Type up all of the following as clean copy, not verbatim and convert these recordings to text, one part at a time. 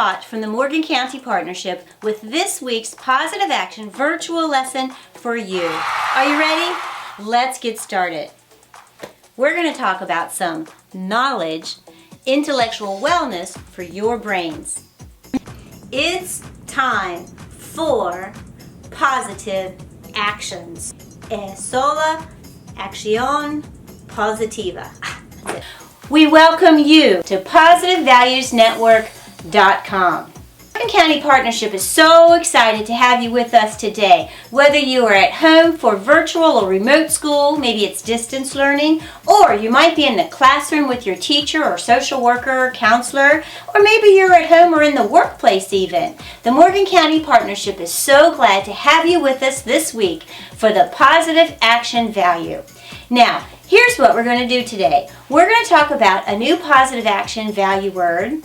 lot from the Morgan County Partnership with this week's Positive Action virtual lesson for you. Are you ready? Let's get started. We're going to talk about some knowledge, intellectual wellness for your brains. It's time for positive actions. Es sola acción positiva. We welcome you to PositiveValuesNetwork.com. Morgan County Partnership is so excited to have you with us today. Whether you are at home for virtual or remote school, maybe it's distance learning, or you might be in the classroom with your teacher or social worker or counselor, or maybe you're at home or in the workplace even. The Morgan County Partnership is so glad to have you with us this week for the Positive Action Value. Now, here's what we're going to do today. We're going to talk about a new positive action value word.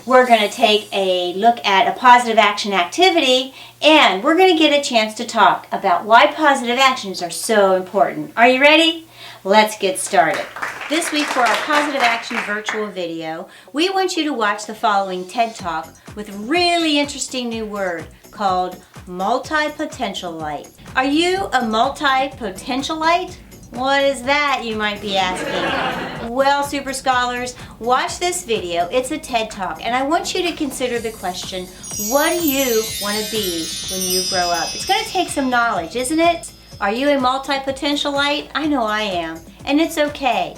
We're going to take a look at a positive action activity, and we're going to get a chance to talk about why positive actions are so important. Are you ready? Let's get started. This week for our positive action virtual video, we want you to watch the following TED Talk with a really interesting new word called multipotentialite. Are you a multipotentialite? What is that, you might be asking? Well, super scholars, watch this video. It's a TED Talk, and I want you to consider the question, what do you want to be when you grow up? It's going to take some knowledge, isn't it? Are you a multipotentialite? I know I am, and it's okay.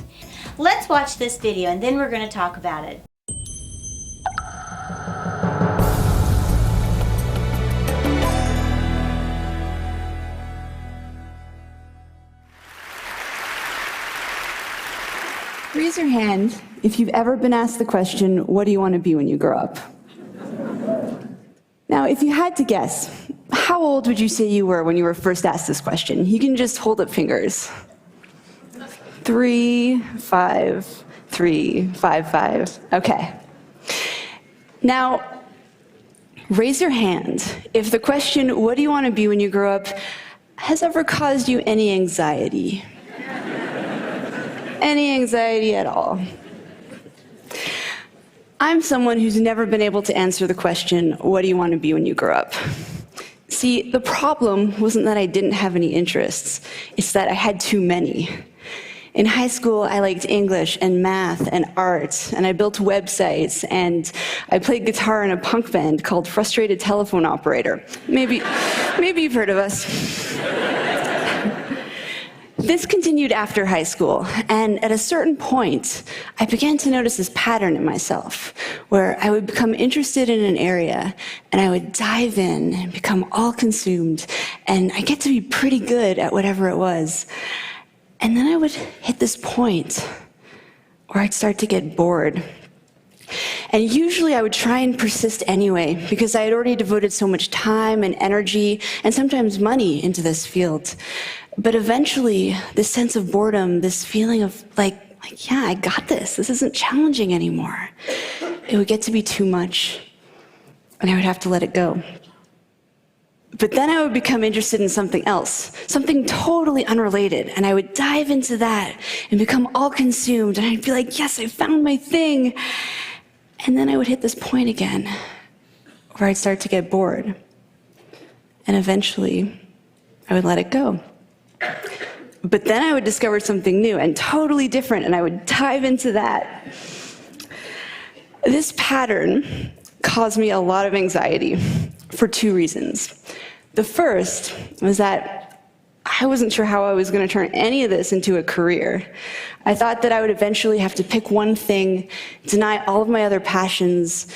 Let's watch this video, and then we're going to talk about it. Raise your hand if you've ever been asked the question, what do you want to be when you grow up? Now, if you had to guess, how old would you say you were when you were first asked this question? You can just hold up fingers. 3, 5, 3, 5, 5. Okay. Now, raise your hand if the question, what do you want to be when you grow up, has ever caused you any anxiety. Any anxiety at all. I'm someone who's never been able to answer the question, what do you want to be when you grow up? See, the problem wasn't that I didn't have any interests, it's that I had too many. In high school, I liked English and math and art, and I built websites, and I played guitar in a punk band called Frustrated Telephone Operator. Maybe you've heard of us. This continued after high school, and at a certain point, I began to notice this pattern in myself, where I would become interested in an area, and I would dive in and become all consumed, and I get to be pretty good at whatever it was. And then I would hit this point where I'd start to get bored. And usually I would try and persist anyway, because I had already devoted so much time and energy, and sometimes money, into this field. But eventually, this sense of boredom, this feeling of like, yeah, I got this. This isn't challenging anymore. It would get to be too much, and I would have to let it go. But then I would become interested in something else, something totally unrelated, and I would dive into that and become all consumed, and I'd be like, yes, I found my thing. And then I would hit this point again, where I'd start to get bored. And eventually, I would let it go. But then I would discover something new and totally different, and I would dive into that. This pattern caused me a lot of anxiety for 2 reasons. The first was that I wasn't sure how I was going to turn any of this into a career. I thought that I would eventually have to pick one thing, deny all of my other passions,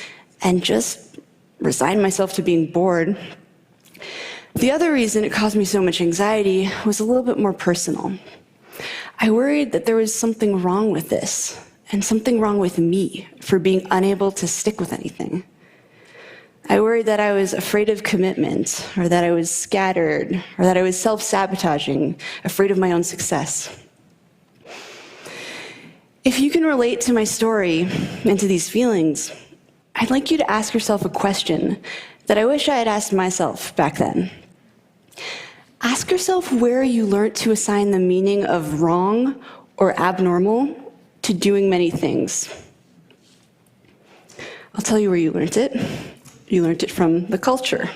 and just resign myself to being bored. The other reason it caused me so much anxiety was a little bit more personal. I worried that there was something wrong with this, and something wrong with me for being unable to stick with anything. I worried that I was afraid of commitment, or that I was scattered, or that I was self-sabotaging, afraid of my own success. If you can relate to my story and to these feelings, I'd like you to ask yourself a question that I wish I had asked myself back then. Ask yourself where you learned to assign the meaning of wrong or abnormal to doing many things. I'll tell you where you learned it. You learned it from the culture.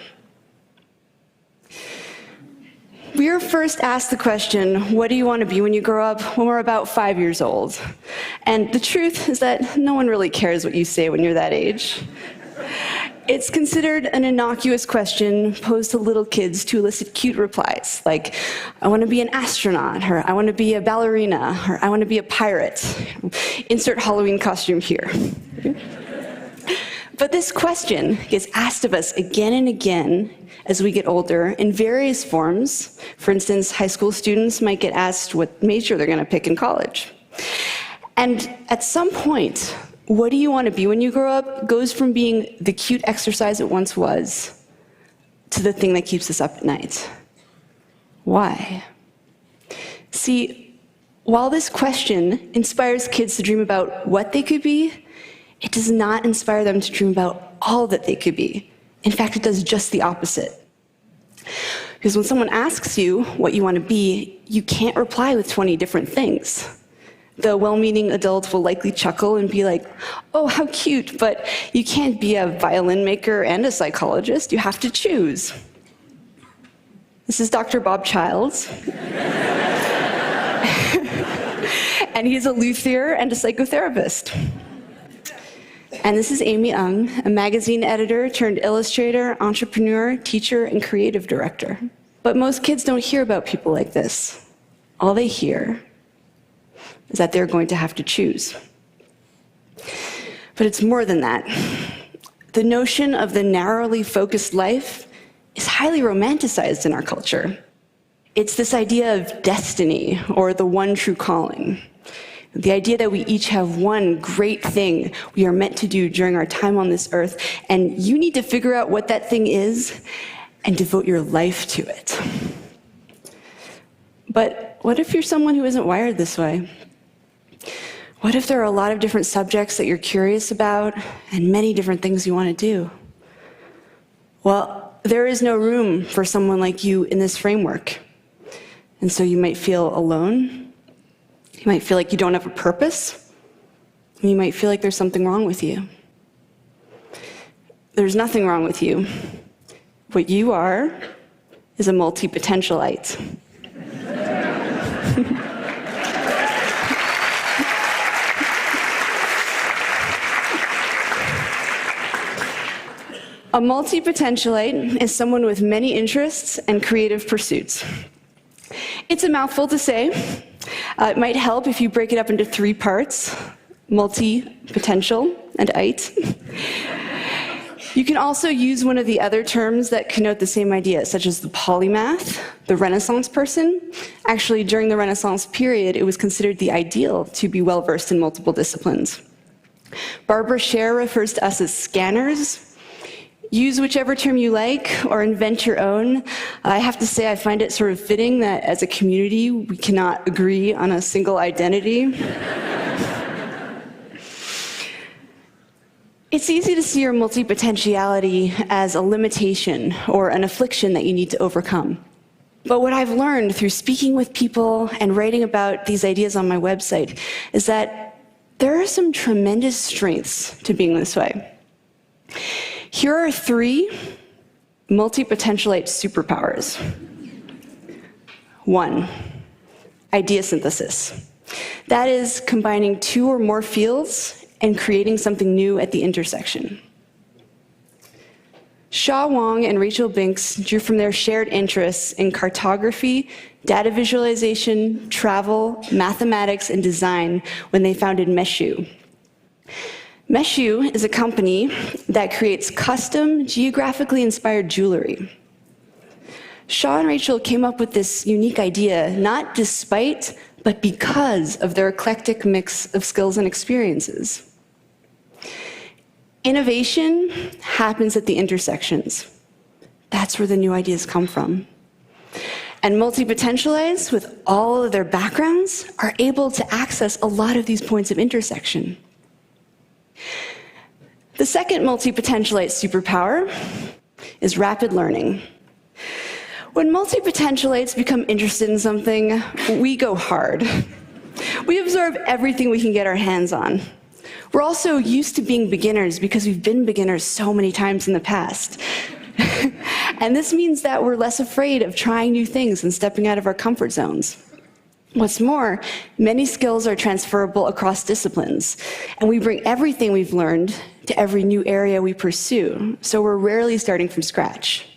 We were first asked the question, what do you want to be when you grow up, when we're about 5 years old? And the truth is that no one really cares what you say when you're that age. It's considered an innocuous question posed to little kids to elicit cute replies, like, I want to be an astronaut, or I want to be a ballerina, or I want to be a pirate. Insert Halloween costume here. But this question gets asked of us again and again as we get older in various forms. For instance, high school students might get asked what major they're going to pick in college. And at some point, what do you want to be when you grow up goes from being the cute exercise it once was to the thing that keeps us up at night. Why? See, while this question inspires kids to dream about what they could be, it does not inspire them to dream about all that they could be. In fact, it does just the opposite. Because when someone asks you what you want to be, you can't reply with 20 different things. The well-meaning adult will likely chuckle and be like, oh, how cute, but you can't be a violin maker and a psychologist. You have to choose. This is Dr. Bob Childs. And he's a luthier and a psychotherapist. And this is Amy Ung, a magazine editor turned illustrator, entrepreneur, teacher, and creative director. But most kids don't hear about people like this. All they hear is that they're going to have to choose. But it's more than that. The notion of the narrowly focused life is highly romanticized in our culture. It's this idea of destiny, or the one true calling. The idea that we each have one great thing we are meant to do during our time on this earth, and you need to figure out what that thing is and devote your life to it. But what if you're someone who isn't wired this way? What if there are a lot of different subjects that you're curious about and many different things you want to do? Well, there is no room for someone like you in this framework. And so you might feel alone. You might feel like you don't have a purpose. And you might feel like there's something wrong with you. There's nothing wrong with you. What you are is a multi-potentialite. A multi-potentialite is someone with many interests and creative pursuits. It's a mouthful to say. It might help if you break it up into 3 parts: multi-potential and ite. You can also use one of the other terms that connote the same idea, such as the polymath, the Renaissance person. Actually, during the Renaissance period, it was considered the ideal to be well-versed in multiple disciplines. Barbara Scher refers to us as scanners. Use whichever term you like, or invent your own. I have to say, I find it sort of fitting that as a community, we cannot agree on a single identity. It's easy to see your multipotentiality as a limitation or an affliction that you need to overcome. But what I've learned through speaking with people and writing about these ideas on my website is that there are some tremendous strengths to being this way. Here are 3 multipotentialite superpowers. 1, idea synthesis. That is combining 2 or more fields and creating something new at the intersection. Shaw Wong and Rachel Binks drew from their shared interests in cartography, data visualization, travel, mathematics, and design when they founded Meshu. Meshu is a company that creates custom, geographically inspired jewelry. Shaw and Rachel came up with this unique idea, not despite, but because of their eclectic mix of skills and experiences. Innovation happens at the intersections. That's where the new ideas come from. And multipotentialites, with all of their backgrounds, are able to access a lot of these points of intersection. The second multipotentialite superpower is rapid learning. When multipotentialites become interested in something, we go hard. We absorb everything we can get our hands on. We're also used to being beginners because we've been beginners so many times in the past. And this means that we're less afraid of trying new things and stepping out of our comfort zones. What's more, many skills are transferable across disciplines, and we bring everything we've learned to every new area we pursue, so we're rarely starting from scratch.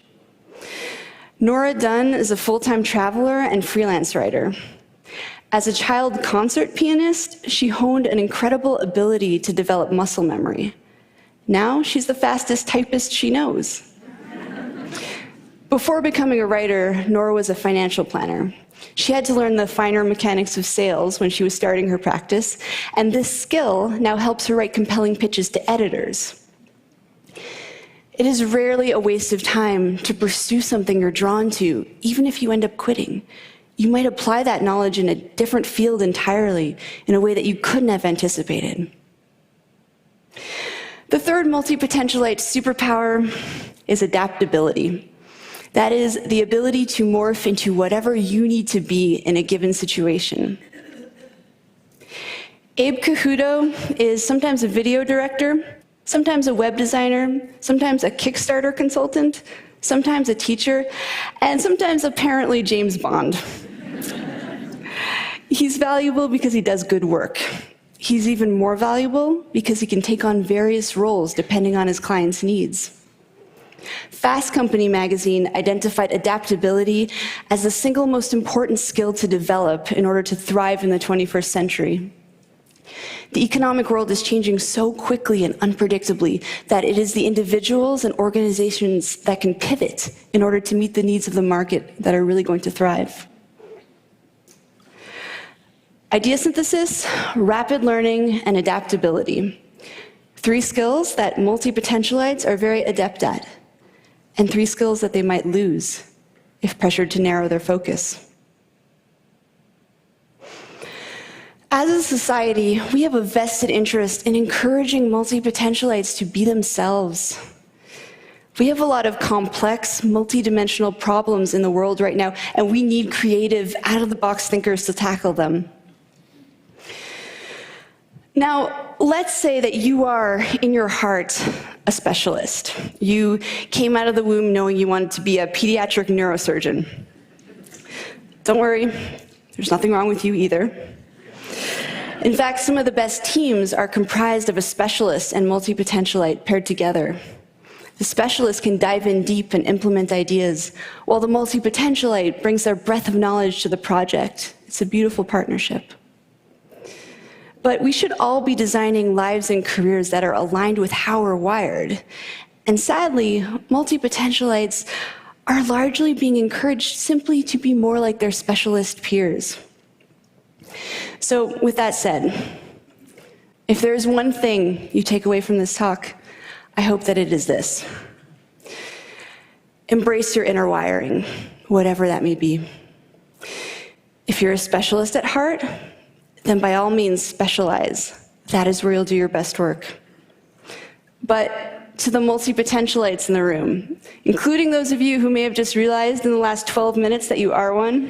Nora Dunn is a full-time traveler and freelance writer. As a child concert pianist, she honed an incredible ability to develop muscle memory. Now she's the fastest typist she knows. Before becoming a writer, Nora was a financial planner. She had to learn the finer mechanics of sales when she was starting her practice, and this skill now helps her write compelling pitches to editors. It is rarely a waste of time to pursue something you're drawn to, even if you end up quitting. You might apply that knowledge in a different field entirely, in a way that you couldn't have anticipated. The third multi-potentialite superpower is adaptability. That is the ability to morph into whatever you need to be in a given situation. Abe Cahuto is sometimes a video director, sometimes a web designer, sometimes a Kickstarter consultant, sometimes a teacher, and sometimes apparently James Bond. He's valuable because he does good work. He's even more valuable because he can take on various roles depending on his client's needs. Fast Company magazine identified adaptability as the single most important skill to develop in order to thrive in the 21st century. The economic world is changing so quickly and unpredictably that it is the individuals and organizations that can pivot in order to meet the needs of the market that are really going to thrive. Idea synthesis, rapid learning, and adaptability. 3 skills that multi-potentialites are very adept at, and 3 skills that they might lose if pressured to narrow their focus. As a society, we have a vested interest in encouraging multi-potentialites to be themselves. We have a lot of complex, multi-dimensional problems in the world right now, and we need creative, out-of-the-box thinkers to tackle them. Now, let's say that you are, in your heart, a specialist. You came out of the womb knowing you wanted to be a pediatric neurosurgeon. Don't worry, there's nothing wrong with you either. In fact, some of the best teams are comprised of a specialist and multi-potentialite paired together. The specialist can dive in deep and implement ideas, while the multi-potentialite brings their breadth of knowledge to the project. It's a beautiful partnership. But we should all be designing lives and careers that are aligned with how we're wired. And sadly, multi-potentialites are largely being encouraged simply to be more like their specialist peers. So with that said, if there is one thing you take away from this talk, I hope that it is this. Embrace your inner wiring, whatever that may be. If you're a specialist at heart, then by all means specialize. That is where you'll do your best work. But to the multi-potentialites in the room, including those of you who may have just realized in the last 12 minutes that you are one,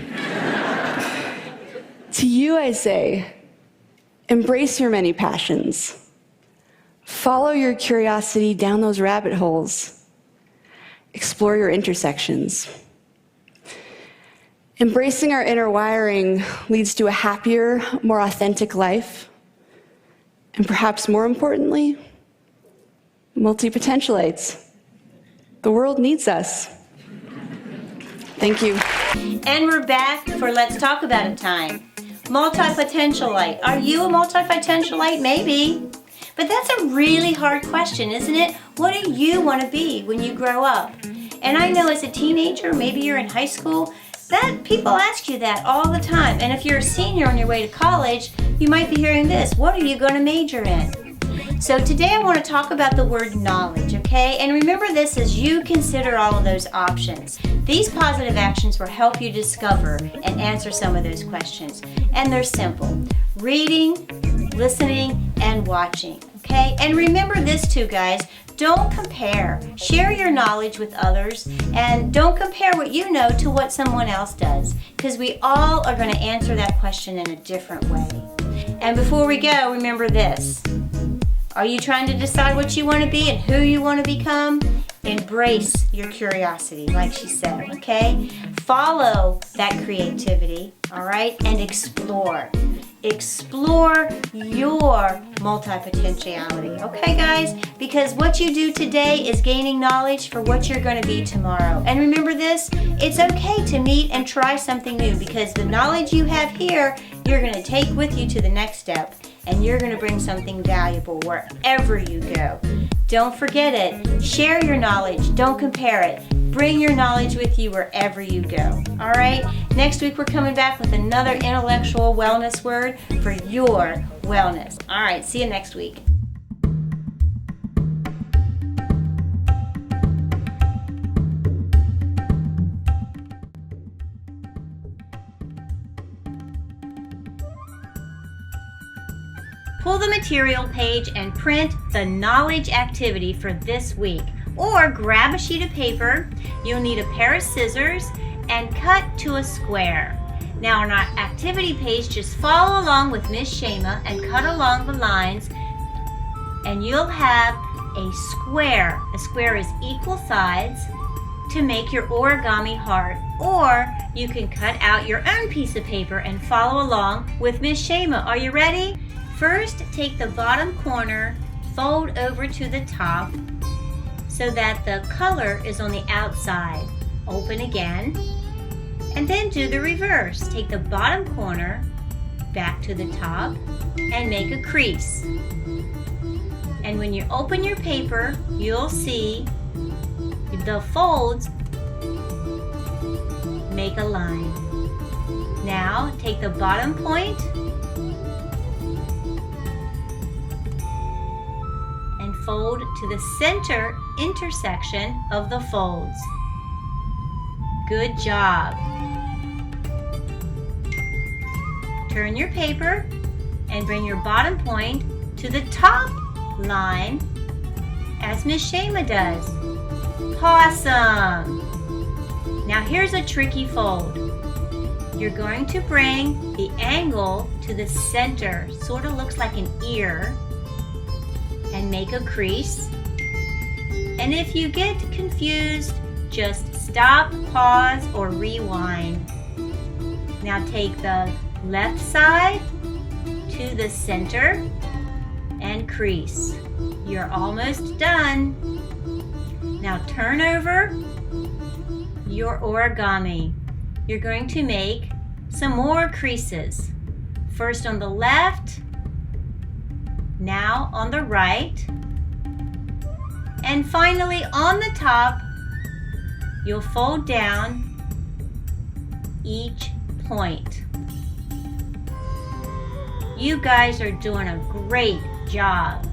to you I say, embrace your many passions. Follow your curiosity down those rabbit holes. Explore your intersections. Embracing our inner wiring leads to a happier, more authentic life. And perhaps more importantly, multi-potentialites. The world needs us. Thank you. And we're back for Let's Talk About It time. Multi-potentialite. Are you a multi-potentialite? Maybe. But that's a really hard question, isn't it? What do you want to be when you grow up? And I know as a teenager, maybe you're in high school, that people ask you that all the time. And if you're a senior on your way to college, you might be hearing this: what are you going to major in? So today I want to talk about the word knowledge, okay? And remember this as you consider all of those options. These positive actions will help you discover and answer some of those questions. And they're simple: reading, listening, and watching, okay? And remember this too, guys. Don't compare. Share your knowledge with others, and don't compare what you know to what someone else does, because we all are going to answer that question in a different way. And before we go, remember this: Are you trying to decide what you want to be and who you want to become? Embrace your curiosity, like she said, okay? Follow that creativity, all right? And explore. Explore your multi-potentiality, okay, guys? Because what you do today is gaining knowledge for what you're going to be tomorrow. And remember this, it's okay to meet and try something new, because the knowledge you have here, you're going to take with you to the next step, and you're going to bring something valuable wherever you go. Don't forget it. Share your knowledge. Don't compare it. Bring your knowledge with you wherever you go. All right? Next week, we're coming back with another intellectual wellness word for your wellness. All right. See you next week. Pull the material page and print the knowledge activity for this week. Or grab a sheet of paper. You'll need a pair of scissors and cut to a square. Now on our activity page, just follow along with Miss Shema and cut along the lines, and you'll have a square. A square is equal sides to make your origami heart. Or you can cut out your own piece of paper and follow along with Miss Shema. Are you ready? First, take the bottom corner, fold over to the top so that the color is on the outside. Open again, and then do the reverse. Take the bottom corner back to the top and make a crease. And when you open your paper, you'll see the folds make a line. Now, take the bottom point fold to the center intersection of the folds. Good job. Turn your paper and bring your bottom point to the top line as Miss Shema does. Awesome. Now here's a tricky fold. You're going to bring the angle to the center, sort of looks like an ear, and make a crease. And if you get confused, just stop, pause, or rewind. Now take the left side to the center and crease. You're almost done. Now turn over your origami. You're going to make some more creases. First on the left, now on the right, and finally on the top, you'll fold down each point. You guys are doing a great job.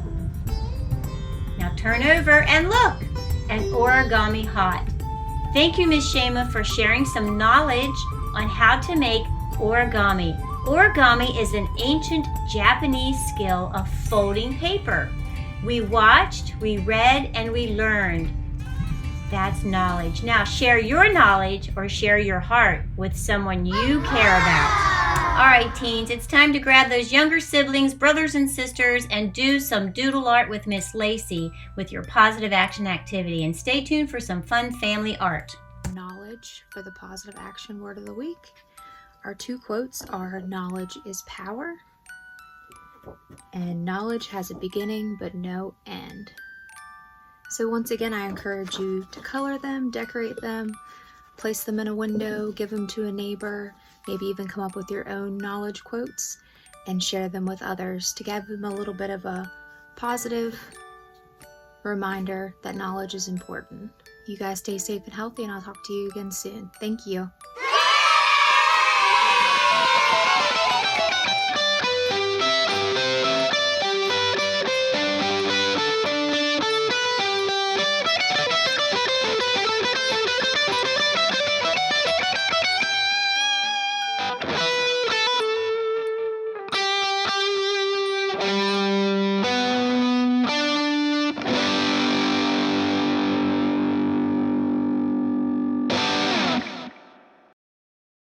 Now turn over and look, an origami hot. Thank you, Miss Shema, for sharing some knowledge on how to make origami. Origami is an ancient Japanese skill of folding paper. We watched, we read, and we learned. That's knowledge. Now share your knowledge or share your heart with someone you care about. All right, teens, it's time to grab those younger siblings, brothers and sisters, and do some doodle art with Miss Lacee with your positive action activity. And stay tuned for some fun family art. Knowledge for the positive action word of the week. Our two quotes are, knowledge is power, and knowledge has a beginning but no end. So once again, I encourage you to color them, decorate them, place them in a window, give them to a neighbor, maybe even come up with your own knowledge quotes and share them with others to give them a little bit of a positive reminder that knowledge is important. You guys stay safe and healthy, and I'll talk to you again soon. Thank you.